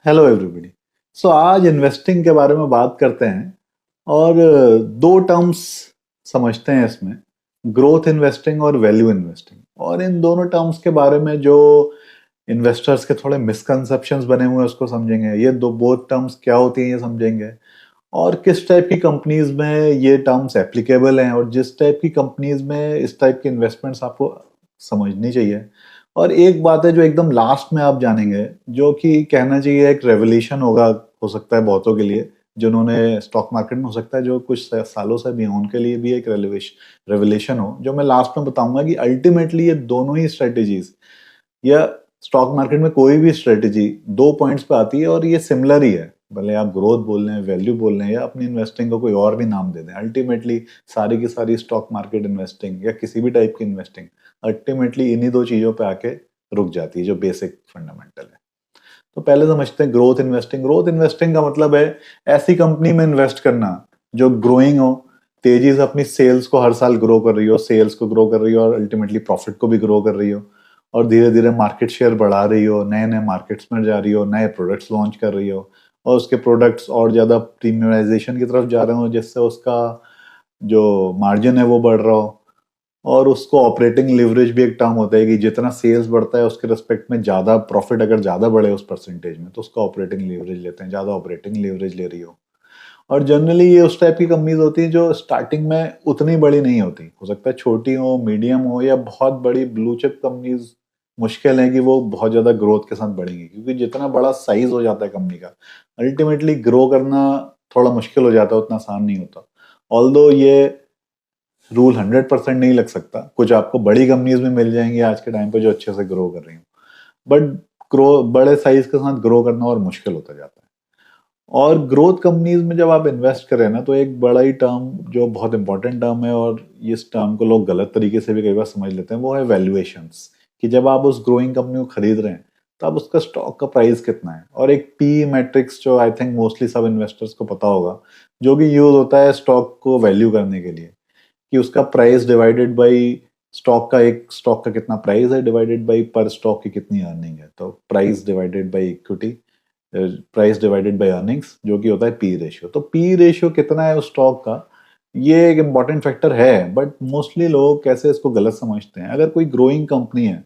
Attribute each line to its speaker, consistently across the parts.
Speaker 1: Hello everybody. सो आज investing के बारे में बात करते हैं और दो टर्म्स समझते हैं इसमें, ग्रोथ इन्वेस्टिंग और वैल्यू इन्वेस्टिंग। और इन दोनों टर्म्स के बारे में जो इन्वेस्टर्स के थोड़े मिसकंसेप्शंस बने हुए हैं उसको समझेंगे। ये दो बोथ टर्म्स क्या होती हैं ये समझेंगे, और किस टाइप की कंपनीज में ये टर्म्स एप्लीकेबल हैं और जिस टाइप की कंपनीज में इस टाइप की इन्वेस्टमेंट्स आपको समझनी चाहिए। और एक बात है जो एकदम लास्ट में आप जानेंगे, जो कि कहना चाहिए एक रेवोल्यूशन होगा, हो सकता है बहुतों के लिए जिन्होंने स्टॉक मार्केट में, हो सकता है जो कुछ सालों से भी हों, उनके लिए भी एक रेवोल्यूशन हो, जो मैं लास्ट में बताऊंगा कि अल्टीमेटली ये दोनों ही स्ट्रेटेजीज या स्टॉक मार्केट में कोई भी स्ट्रेटेजी दो पॉइंट्स पे आती है और ये सिमिलर ही है। भले आप ग्रोथ बोल रहे हैं, वैल्यू बोल रहे हैं, या अपनी इन्वेस्टिंग को कोई और भी नाम दे दें, अल्टीमेटली सारी की सारी स्टॉक मार्केट इन्वेस्टिंग या किसी भी टाइप की इन्वेस्टिंग अल्टीमेटली इन्हीं दो चीजों पे आके रुक जाती है, जो बेसिक फंडामेंटल है। तो पहले समझते हैं ग्रोथ इन्वेस्टिंग। ग्रोथ इन्वेस्टिंग का मतलब है ऐसी कंपनी में इन्वेस्ट करना जो ग्रोइंग हो, तेजी से अपनी सेल्स को हर साल ग्रो कर रही हो, सेल्स को ग्रो कर रही हो और अल्टीमेटली प्रॉफिट को भी ग्रो कर रही हो, और धीरे धीरे मार्केट शेयर बढ़ा रही हो, नए नए मार्केट्स में जा रही हो, नए प्रोडक्ट्स लॉन्च कर रही हो, और उसके प्रोडक्ट्स और ज्यादा प्रीमियमाइजेशन की तरफ जा रहे हो, जिससे उसका जो मार्जिन है वो बढ़ रहा हो। और उसको ऑपरेटिंग लिवरेज भी एक टर्म होता है कि जितना सेल्स बढ़ता है उसके रिस्पेक्ट में ज्यादा प्रॉफिट अगर ज्यादा बढ़े उस परसेंटेज में, तो उसका ऑपरेटिंग लिवरेज लेते हैं, ज्यादा ऑपरेटिंग लिवरेज ले रही हो। और जनरली ये उस टाइप की कंपनीज होती हैं जो स्टार्टिंग में उतनी बड़ी नहीं होती, हो सकता है छोटी हो, मीडियम हो, या बहुत बड़ी ब्लू चिप कंपनीज मुश्किल है कि वो बहुत ज्यादा ग्रोथ के साथ बढ़ेंगी, क्योंकि जितना बड़ा साइज हो जाता है कंपनी का, अल्टीमेटली ग्रो करना थोड़ा मुश्किल हो जाता है, उतना आसान नहीं होता। ऑल्दो ये रूल 100% नहीं लग सकता, कुछ आपको बड़ी कंपनीज में मिल जाएंगी आज के टाइम पे जो अच्छे से ग्रो कर रही हूँ, बट ग्रो बड़े साइज के साथ ग्रो करना और मुश्किल होता जाता है। और ग्रोथ कंपनीज में जब आप इन्वेस्ट करें ना, तो एक बड़ा ही टर्म जो बहुत इंपॉर्टेंट टर्म है, और इस टर्म को लोग गलत तरीके से भी कई बार समझ लेते हैं, वो है वैल्यूएशंस। कि जब आप उस ग्रोइंग कंपनी को खरीद रहे हैं तो आप उसका स्टॉक का प्राइस कितना है, और एक पी मैट्रिक्स जो आई थिंक मोस्टली सब इन्वेस्टर्स को पता होगा, जो कि यूज होता है स्टॉक को वैल्यू करने के लिए, कि उसका प्राइस डिवाइडेड बाई स्टॉक का, एक स्टॉक का कितना प्राइस है डिवाइडेड बाई पर स्टॉक की कितनी अर्निंग है, तो price divided by equity, price divided by earnings, जो कि होता है पी रेशियो। तो पी रेशियो कितना है उस स्टॉक का, ये एक इंपॉर्टेंट फैक्टर है, बट मोस्टली लोग कैसे इसको गलत समझते हैं। अगर कोई ग्रोइंग कंपनी है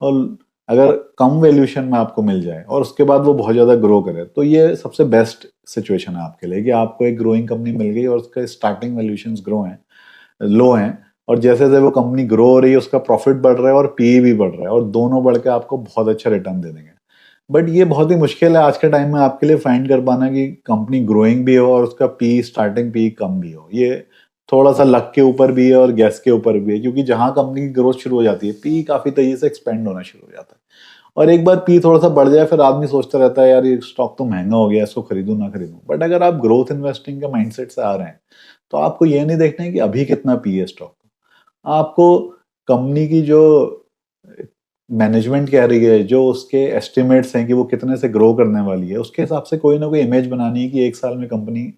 Speaker 1: और अगर कम वैल्यूएशन में आपको मिल जाए और उसके बाद वो बहुत ज्यादा ग्रो करे, तो ये सबसे बेस्ट सिचुएशन है आपके लिए, कि आपको एक ग्रोइंग कंपनी मिल गई और उसके स्टार्टिंग वैल्यूएशन ग्रो हैं, लो हैं, और जैसे जैसे वो कंपनी ग्रो हो रही है उसका प्रॉफिट बढ़ रहा है और पी भी बढ़ रहा है, और दोनों बढ़ के आपको बहुत अच्छा रिटर्न दे देंगे। बट ये बहुत ही मुश्किल है आज के टाइम में आपके लिए फाइंड कर पाना कि कंपनी ग्रोइंग भी हो और उसका पी, स्टार्टिंग पी कम भी हो। ये थोड़ा सा लक के ऊपर भी है और गैस के ऊपर भी है, क्योंकि जहां कंपनी की ग्रोथ शुरू हो जाती है, पी काफी तेजी से एक्सपेंड होना शुरू हो जाता है। और एक बार पी थोड़ा सा बढ़ जाए, फिर आदमी सोचता रहता है यार ये स्टॉक तो महंगा हो गया, इसको खरीदूं ना खरीदूं। बट अगर आप ग्रोथ इन्वेस्टिंग के माइंडसेट से आ रहे हैं, तो आपको ये नहीं देखना है कि अभी कितना पी है स्टॉक, आपको कंपनी की जो मैनेजमेंट कह रही है, जो उसके एस्टिमेट्स हैं कि वो कितने से ग्रो करने वाली है, उसके हिसाब से कोई ना कोई इमेज बनानी है कि एक साल में कंपनी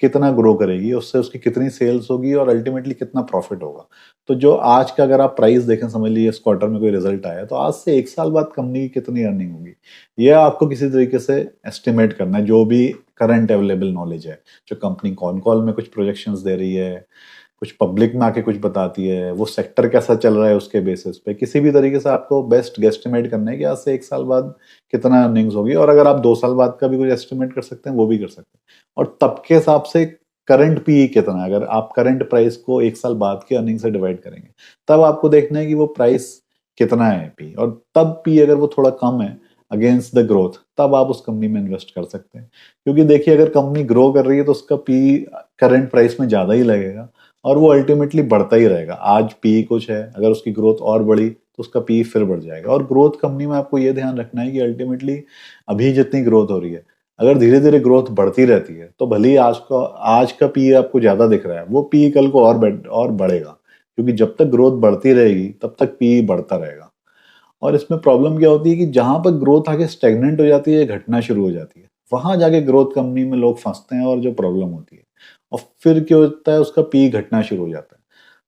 Speaker 1: कितना ग्रो करेगी, उससे उसकी कितनी सेल्स होगी और अल्टीमेटली कितना प्रॉफिट होगा। तो जो आज का अगर आप प्राइस देखें, समझ लीजिए इस क्वार्टर में कोई रिजल्ट आया, तो आज से एक साल बाद कंपनी की कितनी अर्निंग होगी, यह आपको किसी तरीके से एस्टिमेट करना है, जो भी करंट अवेलेबल नॉलेज है। जो कंपनी कॉन कॉल में कुछ प्रोजेक्शंस दे रही है, कुछ पब्लिक में आके कुछ बताती है, वो सेक्टर कैसा चल रहा है, उसके बेसिस पे किसी भी तरीके से आपको बेस्ट गेस्टिमेट करना है कि आज से एक साल बाद कितना अर्निंग्स होगी। और अगर आप 2 साल बाद का भी कुछ एस्टिमेट कर सकते हैं, वो भी कर सकते हैं। और तब के हिसाब से करंट पी कितना है, अगर आप करंट प्राइस को एक साल बाद की अर्निंग से डिवाइड करेंगे, तब आपको देखना है कि वो प्राइस कितना है पी, और तब पी अगर वो थोड़ा कम है अगेंस्ट द ग्रोथ, तब आप उस कंपनी में इन्वेस्ट कर सकते हैं। क्योंकि देखिए, अगर कंपनी ग्रो कर रही है तो उसका पी करंट प्राइस में ज्यादा ही लगेगा, और वो अल्टीमेटली बढ़ता ही रहेगा। आज पी कुछ है, अगर उसकी ग्रोथ और बढ़ी तो उसका पी फिर बढ़ जाएगा। और ग्रोथ कंपनी में आपको ये ध्यान रखना है कि अल्टीमेटली अभी जितनी ग्रोथ हो रही है, अगर धीरे धीरे ग्रोथ बढ़ती रहती है, तो भले ही आज का पी आपको ज्यादा दिख रहा है, वो पी कल को और बढ़ेगा, क्योंकि जब तक ग्रोथ बढ़ती रहेगी तब तक पी बढ़ता रहेगा। और इसमें प्रॉब्लम क्या होती है कि जहां पर ग्रोथ आगे स्टेगनेंट हो जाती है, घटना शुरू हो जाती है, वहां जाके ग्रोथ कंपनी में लोग फंसते हैं और जो प्रॉब्लम होती है, और फिर क्या होता है, उसका पी घटना शुरू हो जाता है।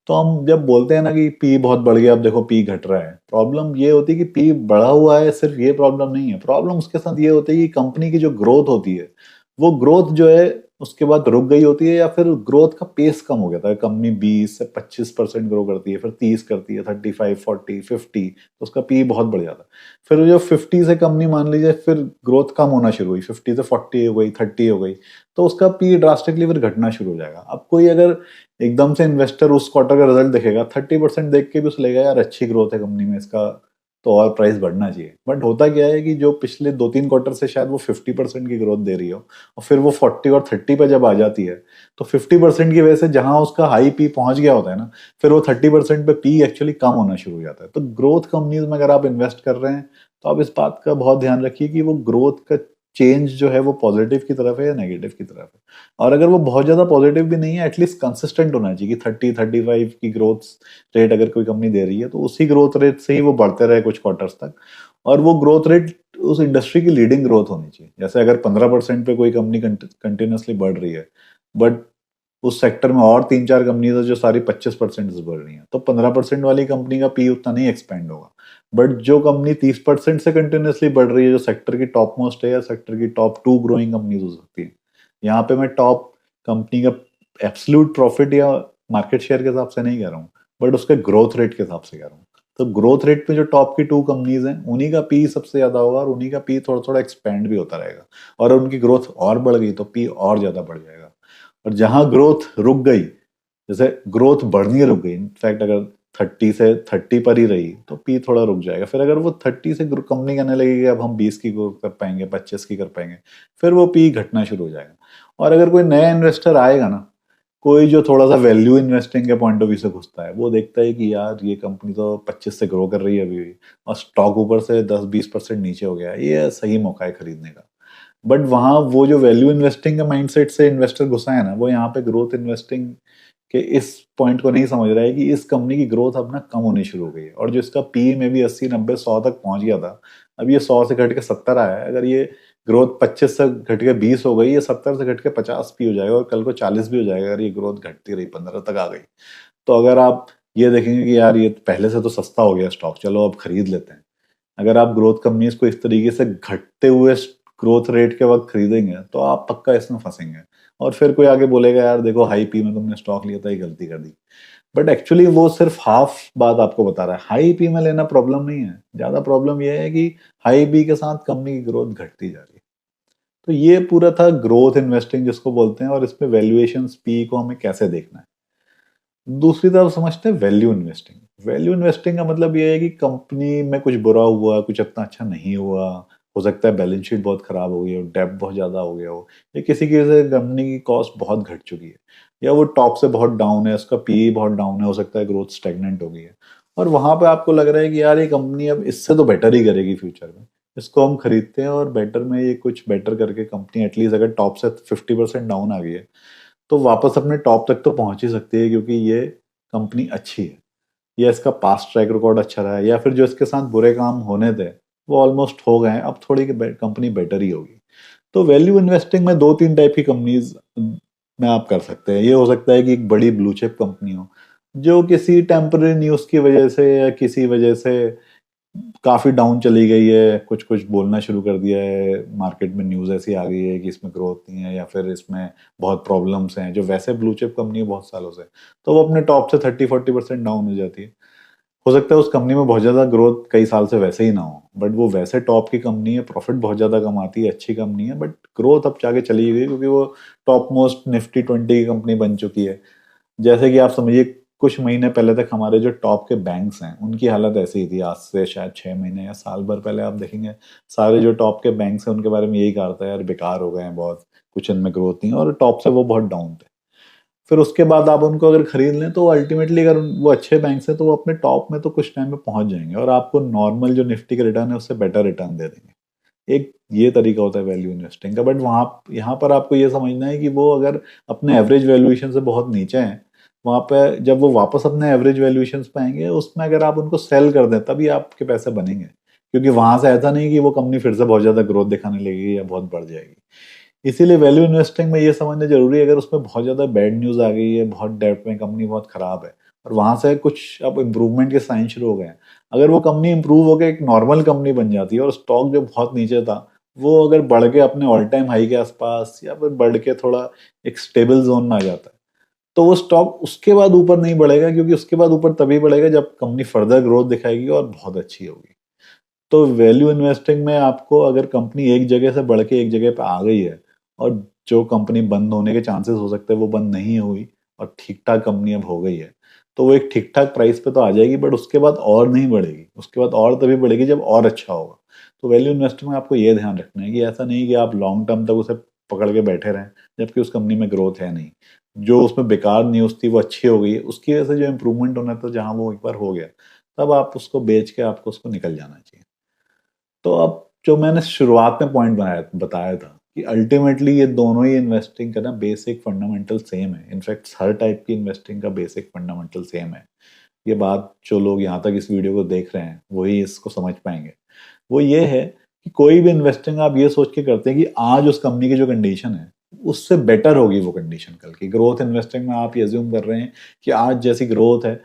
Speaker 1: तो हम जब बोलते हैं ना कि पी बहुत बढ़ गया, अब देखो पी घट रहा है, प्रॉब्लम ये होती है कि पी बढ़ा हुआ है, सिर्फ ये प्रॉब्लम नहीं है। प्रॉब्लम उसके साथ ये होती है कि कंपनी की जो ग्रोथ होती है, वो ग्रोथ जो है उसके बाद रुक गई होती है, या फिर ग्रोथ का पेस कम हो गया था। कंपनी 20 से 25% ग्रो करती है, फिर 30 करती है, 35, 40, 50, तो उसका पी बहुत बढ़ जाता है। फिर जो 50 से कंपनी मान लीजिए फिर ग्रोथ कम होना शुरू हुई, 50 से 40 हो गई, 30 हो गई, तो उसका पी ड्रास्टिकली फिर घटना शुरू हो जाएगा। अब कोई अगर एकदम से इन्वेस्टर उस क्वार्टर का रिजल्ट देखेगा, 30% देख के भी उसे लगेगा यार अच्छी ग्रोथ है कंपनी में, इसका तो और प्राइस बढ़ना चाहिए। बट होता क्या है कि जो पिछले 2-3 क्वार्टर से शायद वो 50% की ग्रोथ दे रही हो, और फिर वो 40 और 30 पे जब आ जाती है, तो 50% की वजह से जहां उसका हाई पी पहुंच गया होता है ना, फिर वो 30% पे पी एक्चुअली कम होना शुरू हो जाता है। तो ग्रोथ कंपनीज में अगर आप इन्वेस्ट कर रहे हैं, तो आप इस बात का बहुत ध्यान रखिए कि वो ग्रोथ का चेंज जो है वो पॉजिटिव की तरफ है या नेगेटिव की तरफ है। और अगर वो बहुत ज्यादा पॉजिटिव भी नहीं है, एटलीस्ट कंसिस्टेंट होना चाहिए कि 30-35 की ग्रोथ रेट अगर कोई कंपनी दे रही है, तो उसी ग्रोथ रेट से ही वो बढ़ते रहे कुछ क्वार्टर्स तक। और वो ग्रोथ रेट उस इंडस्ट्री की लीडिंग ग्रोथ होनी चाहिए। जैसे अगर 15% पे कोई कंपनी कंटिन्यूसली बढ़ रही है, बट उस सेक्टर में और 3-4 कंपनीज है जो सारी 25% से बढ़ रही है, तो 15% वाली कंपनी का पी उतना नहीं एक्सपेंड होगा। बट जो कंपनी 30% से कंटिन्यूसली बढ़ रही है, जो सेक्टर की टॉप मोस्ट है या सेक्टर की टॉप 2 ग्रोइंग कंपनीज हो सकती है, यहाँ पे मैं टॉप कंपनी का एब्सोल्यूट प्रॉफिट या मार्केट शेयर के हिसाब से नहीं कह रहा हूँ, बट उसके ग्रोथ रेट के हिसाब से कह रहा हूँ। तो ग्रोथ रेट पे जो टॉप की 2 कंपनीज हैं, उन्हीं का पी सबसे ज्यादा होगा, और उन्हीं का पी थोड़ा थोड़ा एक्सपेंड भी होता रहेगा। और उनकी ग्रोथ और बढ़ गई तो पी और ज्यादा बढ़ जाएगा। और जहां ग्रोथ रुक गई, जैसे ग्रोथ बढ़नी रुक गई, इनफैक्ट अगर 30 से 30 पर ही रही, तो पी थोड़ा रुक जाएगा। फिर अगर वो 30 से कंपनी कहने लगेगी अब हम 20 की ग्रोथ कर पाएंगे, 25 की कर पाएंगे, फिर वो पी घटना शुरू हो जाएगा। और अगर कोई नया इन्वेस्टर आएगा ना, कोई जो थोड़ा सा वैल्यू इन्वेस्टिंग के पॉइंट ऑफ व्यू से घुसता है, वो देखता है कि यार ये कंपनी तो 25 से ग्रो कर रही है अभी भी, और स्टॉक ऊपर से 10-20% नीचे हो गया है, ये सही मौका है खरीदने का। बट वहां वो जो वैल्यू इन्वेस्टिंग का माइंडसेट से इन्वेस्टर घुसा है ना, वो यहाँ पे ग्रोथ इन्वेस्टिंग के इस पॉइंट को नहीं समझ रहा है कि इस कंपनी की ग्रोथ अब ना कम होनी शुरू हो गई है, और जो इसका पी में भी 80-90-100 तक पहुंच गया था, अब ये 100 से घट के 70 आया है। अगर ये ग्रोथ 25 से घट के 20 हो गई, ये 70 से घट के 50 भी हो जाएगा, और कल को 40 भी हो जाएगा अगर ये ग्रोथ घटती रही, 15 तक आ गई। तो अगर आप ये देखेंगे कि यार ये पहले से तो सस्ता हो गया स्टॉक, चलो अब खरीद लेते हैं, अगर आप ग्रोथ कंपनीज को इस तरीके से घटते हुए ग्रोथ रेट के वक्त खरीदेंगे, तो आप पक्का इसमें फंसेंगे। और फिर कोई आगे बोलेगा यार देखो हाई पी में तुमने स्टॉक लिया था, ये गलती कर दी। बट एक्चुअली वो सिर्फ हाफ बात आपको बता रहा है। हाई पी में लेना प्रॉब्लम नहीं है, ज्यादा प्रॉब्लम ये है कि हाई पी के साथ कंपनी की ग्रोथ घटती जा रही है। तो ये पूरा था ग्रोथ इन्वेस्टिंग जिसको बोलते हैं, और इसमें वैल्यूएशन पी को हमें कैसे देखना है। दूसरी तरफ समझते हैं वैल्यू इन्वेस्टिंग। वैल्यू इन्वेस्टिंग का मतलब ये है कि कंपनी में कुछ बुरा हुआ, कुछ इतना अच्छा नहीं हुआ, हो सकता है बैलेंस शीट बहुत खराब हो गई हो, डेब्ट बहुत ज्यादा हो गया हो, या किसी की वजह से कंपनी की कॉस्ट बहुत घट चुकी है, या वो टॉप से बहुत डाउन है, उसका पी बहुत डाउन है, हो सकता है ग्रोथ स्टेगनेंट हो गई है, और वहां पे आपको लग रहा है कि यार ये कंपनी अब इससे तो बेटर ही करेगी फ्यूचर में, इसको हम खरीदते हैं, और बेटर में ये कुछ बेटर करके कंपनी एटलीस्ट अगर टॉप से 50% डाउन आ गई है, तो वापस अपने टॉप तक तो पहुंच ही सकती है, क्योंकि ये कंपनी अच्छी है, या इसका पास्ट ट्रैक रिकॉर्ड अच्छा रहा है, या फिर जो इसके साथ बुरे काम होने थे वो ऑलमोस्ट हो गए हैं, अब थोड़ी कंपनी बेटर ही होगी। तो वैल्यू इन्वेस्टिंग में 2-3 टाइप की कंपनीज में आप कर सकते हैं। ये हो सकता है कि एक बड़ी ब्लू चिप कंपनी हो, जो किसी टेम्पररी न्यूज की वजह से या किसी वजह से काफी डाउन चली गई है, कुछ कुछ बोलना शुरू कर दिया है, मार्केट में न्यूज ऐसी आ गई है कि इसमें ग्रोथ नहीं है, या फिर इसमें बहुत प्रॉब्लम्स हैं, जो वैसे ब्लू चिप कंपनी है बहुत सालों से, तो वो अपने टॉप से 30-40% डाउन हो जाती है। हो सकता है उस कंपनी में बहुत ज्यादा ग्रोथ कई साल से वैसे ही ना हो, बट वो वैसे टॉप की कंपनी है, प्रॉफिट बहुत ज्यादा कमाती है, अच्छी कंपनी है, बट ग्रोथ अब जाके चली गई क्योंकि वो टॉप मोस्ट निफ्टी 20 की कंपनी बन चुकी है। जैसे कि आप समझिए कुछ महीने पहले तक हमारे जो टॉप के बैंक्स हैं उनकी हालत ऐसी ही थी, आज से शायद 6 महीने या साल भर पहले आप देखेंगे सारे जो टॉप के बैंक्स हैं उनके बारे में यही कहा था यार बेकार हो गए हैं बहुत, कुछ इनमें ग्रोथ नहीं है, और टॉप से वो बहुत डाउन थे। फिर उसके बाद आप उनको अगर खरीद लें, तो अल्टीमेटली अगर वो अच्छे बैंक्स हैं तो वो अपने टॉप में तो कुछ टाइम में पहुंच जाएंगे, और आपको नॉर्मल जो निफ्टी का रिटर्न है उससे बेटर रिटर्न दे देंगे। एक ये तरीका होता है वैल्यू इन्वेस्टिंग का। बट वहां यहाँ पर आपको ये समझना है कि वो अगर अपने एवरेज वैल्यूएशन से बहुत नीचे हैं, वहां पे जब वो वापस अपने एवरेज वैल्यूएशन पे आएंगे, उसमें अगर आप उनको सेल कर दें तभी आपके पैसे बनेंगे, क्योंकि वहां से ऐसा नहीं कि वो कंपनी फिर से बहुत ज्यादा ग्रोथ दिखाने लगेगी या बहुत बढ़ जाएगी। इसीलिए वैल्यू इन्वेस्टिंग में ये समझना जरूरी है, अगर उसमें बहुत ज्यादा बैड न्यूज आ गई है, बहुत डेट में कंपनी बहुत खराब है, और वहां से कुछ अब इम्प्रूवमेंट के साइन शुरू हो गए हैं। अगर वो कंपनी इंप्रूव होकर एक नॉर्मल कंपनी बन जाती है और स्टॉक जो बहुत नीचे था वो अगर बढ़ के अपने ऑल टाइम हाई के आसपास या फिर बढ़ के थोड़ा एक स्टेबल जोन में आ जाता है, तो वो स्टॉक उसके बाद ऊपर नहीं बढ़ेगा, क्योंकि उसके बाद ऊपर तभी बढ़ेगा जब कंपनी फर्दर ग्रोथ दिखाएगी और बहुत अच्छी होगी। तो वैल्यू इन्वेस्टिंग में आपको अगर कंपनी एक जगह से बढ़ के एक जगह पे आ गई है और जो कंपनी बंद होने के चांसेस हो सकते हैं वो बंद नहीं हुई और ठीक ठाक कंपनी अब हो गई है, तो वो एक ठीक ठाक प्राइस पे तो आ जाएगी, बट उसके बाद और नहीं बढ़ेगी, उसके बाद और तभी बढ़ेगी जब और अच्छा होगा। तो वैल्यू इन्वेस्टिंग में आपको ये ध्यान रखना है कि ऐसा नहीं कि आप लॉन्ग टर्म तक उसे पकड़ के बैठे रहें जबकि उस कंपनी में ग्रोथ है नहीं। जो उसमें बेकार न्यूज़ थी वो अच्छी हो गई है, उसकी वजह से जो इम्प्रूवमेंट होना था जहां वो एक बार हो गया, तब आप उसको बेच के आपको उसको निकल जाना चाहिए। तो अब जो मैंने शुरुआत में पॉइंट बनाया बताया था कि अल्टीमेटली ये दोनों ही इन्वेस्टिंग का ना बेसिक फंडामेंटल सेम है। इनफैक्ट हर टाइप की इन्वेस्टिंग का बेसिक फंडामेंटल सेम है। ये बात जो लोग यहाँ तक इस वीडियो को देख रहे हैं वही इसको समझ पाएंगे। वो ये है कि कोई भी इन्वेस्टिंग आप ये सोच के करते हैं कि आज उस कंपनी की जो कंडीशन है उससे बेटर होगी वो कंडीशन कल की। ग्रोथ इन्वेस्टिंग में आप ये अज्यूम कर रहे हैं कि आज जैसी ग्रोथ है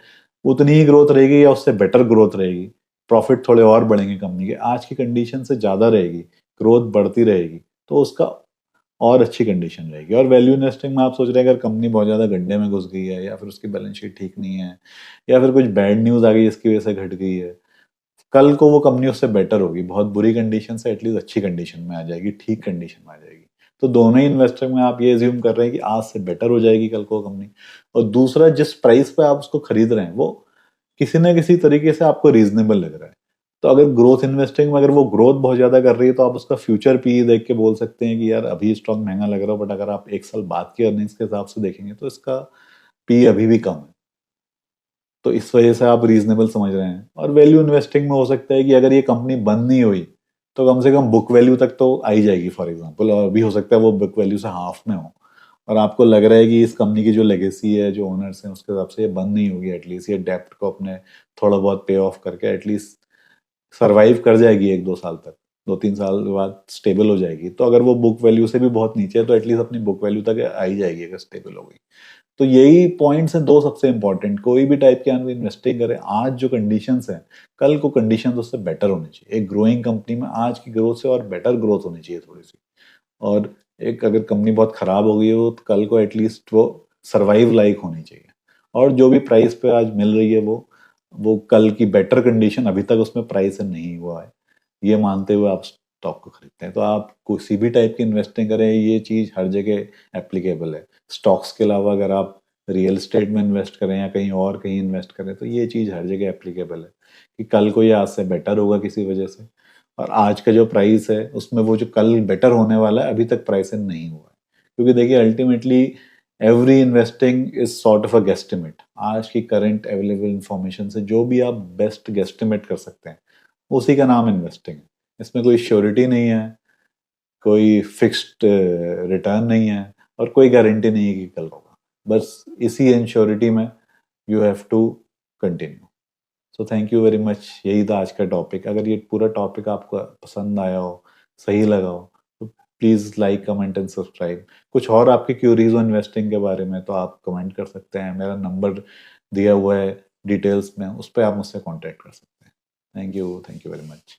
Speaker 1: उतनी ही ग्रोथ रहेगी या उससे बेटर ग्रोथ रहेगी, प्रॉफिट थोड़े और बढ़ेंगे कंपनी के, आज की कंडीशन से ज्यादा रहेगी, ग्रोथ बढ़ती रहेगी, तो उसका और अच्छी कंडीशन रहेगी। और वैल्यू इन्वेस्टिंग में आप सोच रहे हैं अगर कंपनी बहुत ज्यादा गड्ढे में घुस गई है या फिर उसकी बैलेंस शीट ठीक नहीं है या फिर कुछ बैड न्यूज आ गई इसकी वजह से घट गई है, कल को वो कंपनी उससे बेटर होगी, बहुत बुरी कंडीशन से एटलीस्ट अच्छी कंडीशन में आ जाएगी, ठीक कंडीशन में आ जाएगी। तो दोनों ही इन्वेस्टर में आप ये एज्यूम कर रहे हैं कि आज से बेटर हो जाएगी कल को कंपनी। और दूसरा, जिस प्राइस पे आप उसको खरीद रहे हैं वो किसी ना किसी तरीके से आपको रीजनेबल लग रहा है। तो अगर ग्रोथ इन्वेस्टिंग में अगर वो ग्रोथ बहुत ज्यादा कर रही है तो आप उसका फ्यूचर पी देख के बोल सकते हैं कि यार अभी स्टॉक महंगा लग रहा है, बट अगर आप एक साल बाद की अर्निंग्स के हिसाब से देखेंगे तो इसका पी अभी भी कम है। तो इस वजह से आप रीजनेबल समझ रहे हैं। और वैल्यू इन्वेस्टिंग में हो सकता है कि अगर ये कंपनी बंद नहीं हुई तो कम से कम बुक वैल्यू तक तो आई जाएगी फॉर एग्जांपल, और भी हो सकता है वो बुक वैल्यू से हाफ में हो, और आपको लग रहा है कि इस कंपनी की जो लेगेसी है, जो ओनर्स हैं, उसके हिसाब से ये बंद नहीं होगी, एटलीस्ट ये डेप्ट को अपने थोड़ा बहुत पे ऑफ करके एटलीस्ट सरवाइव कर जाएगी 1-2 साल तक, 2-3 साल बाद स्टेबल हो जाएगी। तो अगर वो बुक वैल्यू से भी बहुत नीचे है तो एटलीस्ट अपनी बुक वैल्यू तक आई जाएगी अगर स्टेबल हो गई। तो यही पॉइंट्स हैं दो सबसे इंपॉर्टेंट। कोई भी टाइप के अंदर इन्वेस्टिंग करें, आज जो कंडीशंस हैं कल को कंडीशंस उससे बेटर होनी चाहिए। एक ग्रोइंग कंपनी में आज की ग्रोथ से और बेटर ग्रोथ होनी चाहिए थोड़ी सी। और एक अगर कंपनी बहुत खराब हो गई हो तो कल को एटलीस्ट वो सर्वाइव लाइक होनी चाहिए। और जो भी प्राइस पे आज मिल रही है वो कल की बेटर कंडीशन अभी तक उसमें प्राइस नहीं हुआ है, ये मानते हुए आप स्टॉक को खरीदते हैं। तो आप किसी भी टाइप की इन्वेस्टिंग करें, ये चीज हर जगह एप्लीकेबल है। स्टॉक्स के अलावा अगर आप रियल एस्टेट में इन्वेस्ट करें या कहीं और कहीं इन्वेस्ट करें तो ये चीज हर जगह एप्लीकेबल है कि कल को ये आज से बेटर होगा किसी वजह से, और आज का जो प्राइस है उसमें वो जो कल बेटर होने वाला है अभी तक प्राइस नहीं हुआ है। क्योंकि देखिए ultimately every investing is sort of a guesstimate. आज की करंट अवेलेबल इंफॉर्मेशन से जो भी आप बेस्ट गेस्टिमेट कर सकते हैं उसी का नाम इन्वेस्टिंग है। इसमें कोई श्योरिटी नहीं है, कोई फिक्स्ड रिटर्न नहीं है, और कोई गारंटी नहीं है कि कल होगा। बस इसी इनश्योरिटी में you have to continue. So thank you very much. यही था आज का टॉपिक। अगर ये पूरा टॉपिक आपको पसंद आया हो, सही लगा हो, तो please like, comment and subscribe. कुछ और आपकी क्यूरीज हो इन्वेस्टिंग के बारे में तो आप कमेंट कर सकते हैं। मेरा नंबर दिया हुआ है डिटेल्स में, उस पर आप मुझसे कॉन्टैक्ट कर सकते हैं। Thank you very much.